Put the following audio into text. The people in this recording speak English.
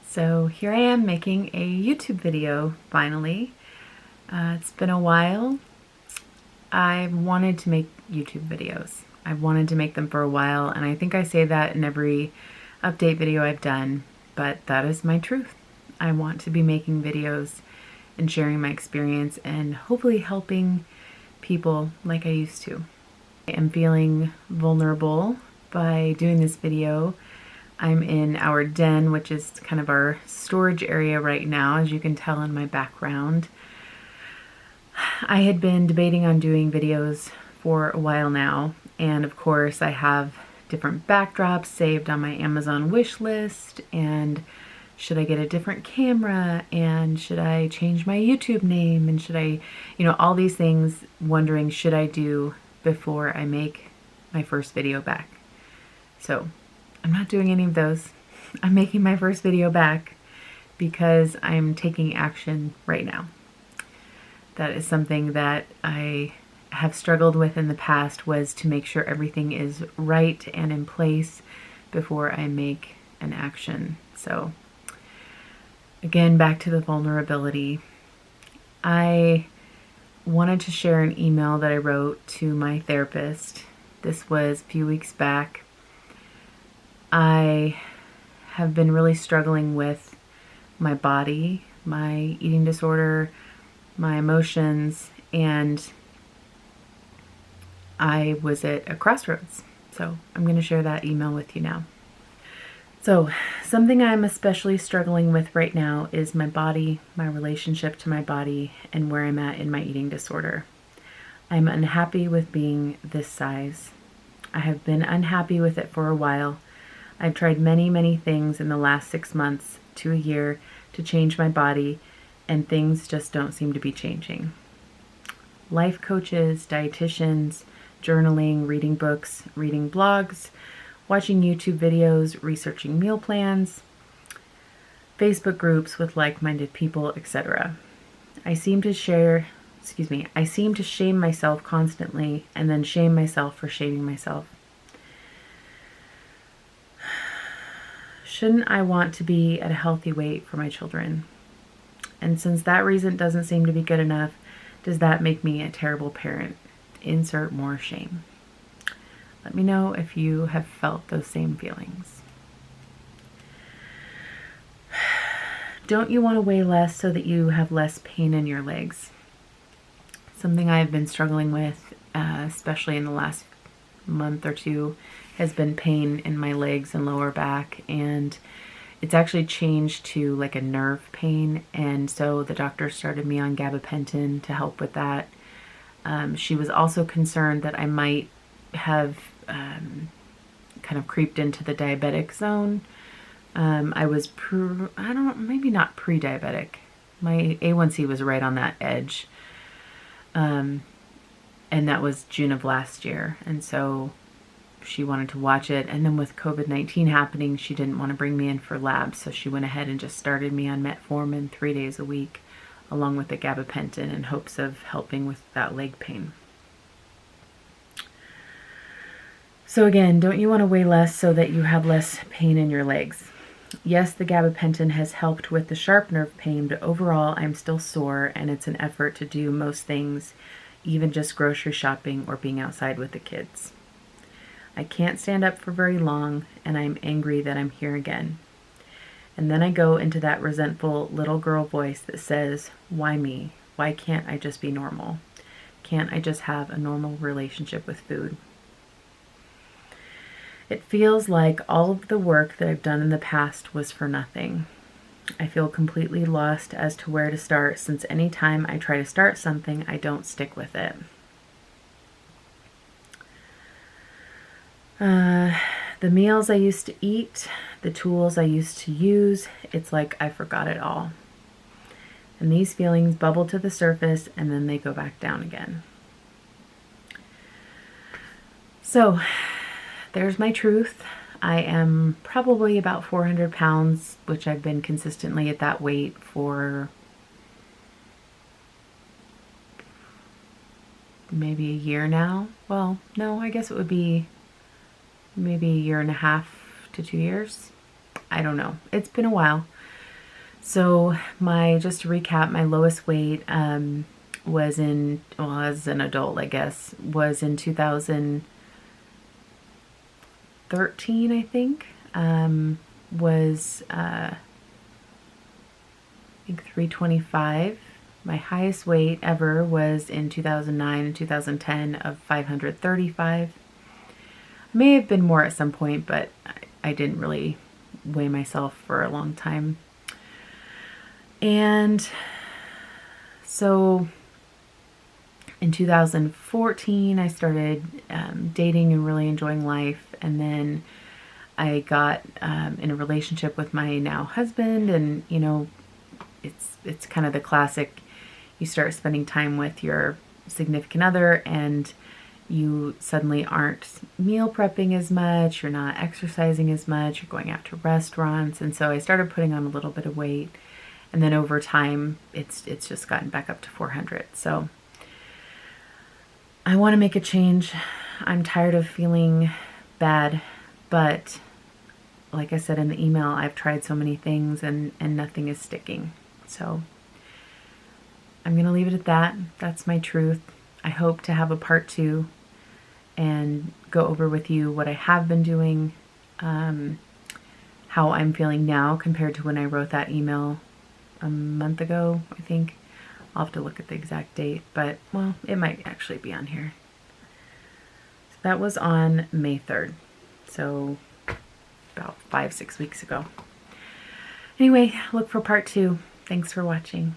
So here I am making a YouTube video finally. It's been a while. I've wanted to make YouTube videos. I've wanted to make them for a while, and I think I say that in every update video I've done, but that is my truth. I want to be making videos and sharing my experience and hopefully helping people like I used to. I am feeling vulnerable by doing this video. I'm in our den, which is kind of our storage area right now, as you can tell in my background. I had been debating on doing videos for a while now, and of course I have different backdrops saved on my Amazon wish list, and should I get a different camera, and should I change my YouTube name, and should I, all these things, wondering should I do before I make my first video back. So I'm not doing any of those. I'm making my first video back because I'm taking action right now. That is something that I have struggled with in the past, was to make sure everything is right and in place before I make an action. So again, back to the vulnerability. I wanted to share an email that I wrote to my therapist. This was a few weeks back. I have been really struggling with my body, my eating disorder, my emotions, and I was at a crossroads. So I'm going to share that email with you now. So something I'm especially struggling with right now is my body, my relationship to my body, and where I'm at in my eating disorder. I'm unhappy with being this size. I have been unhappy with it for a while. I've tried many things in the last 6 months to a year to change my body, and things just don't seem to be changing. Life coaches, dietitians, journaling, reading books, reading blogs, watching YouTube videos, researching meal plans, Facebook groups with like-minded people, etc. I seem to shame myself constantly and then shame myself for shaming myself. Shouldn't I want to be at a healthy weight for my children? And since that reason doesn't seem to be good enough, does that make me a terrible parent? Insert more shame. Let me know if you have felt those same feelings. Don't you want to weigh less so that you have less pain in your legs? Something I've been struggling with, especially in the last month or two, has been pain in my legs and lower back, and it's actually changed to like a nerve pain, and so the doctor started me on gabapentin to help with that. She was also concerned that I might have kind of creeped into the diabetic zone. I was maybe not pre-diabetic. My A1C was right on that edge. And that was June of last year. And so she wanted to watch it. And then with COVID-19 happening, she didn't want to bring me in for labs. So she went ahead and just started me on metformin 3 days a week, along with the gabapentin, in hopes of helping with that leg pain. So again, don't you want to weigh less so that you have less pain in your legs? Yes, the gabapentin has helped with the sharp nerve pain, but overall I'm still sore, and it's an effort to do most things, even just grocery shopping or being outside with the kids. I can't stand up for very long, and I'm angry that I'm here again. And then I go into that resentful little girl voice that says, why me? Why can't I just be normal? Can't I just have a normal relationship with food? It feels like all of the work that I've done in the past was for nothing. I feel completely lost as to where to start, since any time I try to start something, I don't stick with it. The meals I used to eat, the tools I used to use, it's like I forgot it all. And these feelings bubble to the surface, and then they go back down again. So there's my truth. I am probably about 400 pounds, which I've been consistently at that weight for maybe a year now. Well, no, I guess it would be maybe a year and a half to 2 years. I don't know. It's been a while. So just to recap, my lowest weight was well, as an adult, I guess, was in 2013, I think. Was, I think 325. My highest weight ever was in 2009 and 2010 of 535. May have been more at some point, but I didn't really weigh myself for a long time. And so in 2014, I started dating and really enjoying life. And then I got in a relationship with my now husband, and you know, it's kind of the classic. You start spending time with your significant other, and you suddenly aren't meal prepping as much, you're not exercising as much, you're going out to restaurants. And so I started putting on a little bit of weight, and then over time it's just gotten back up to 400. So I want to make a change. I'm tired of feeling bad, but like I said in the email, I've tried so many things and nothing is sticking. So I'm going to leave it at that. That's my truth. I hope to have a part 2 and go over with you what I have been doing, how I'm feeling now compared to when I wrote that email a month ago, I think. I'll have to look at the exact date, but, well, it might actually be on here. So that was on May 3rd, so about 5-6 weeks ago. Anyway, look for part 2. Thanks for watching.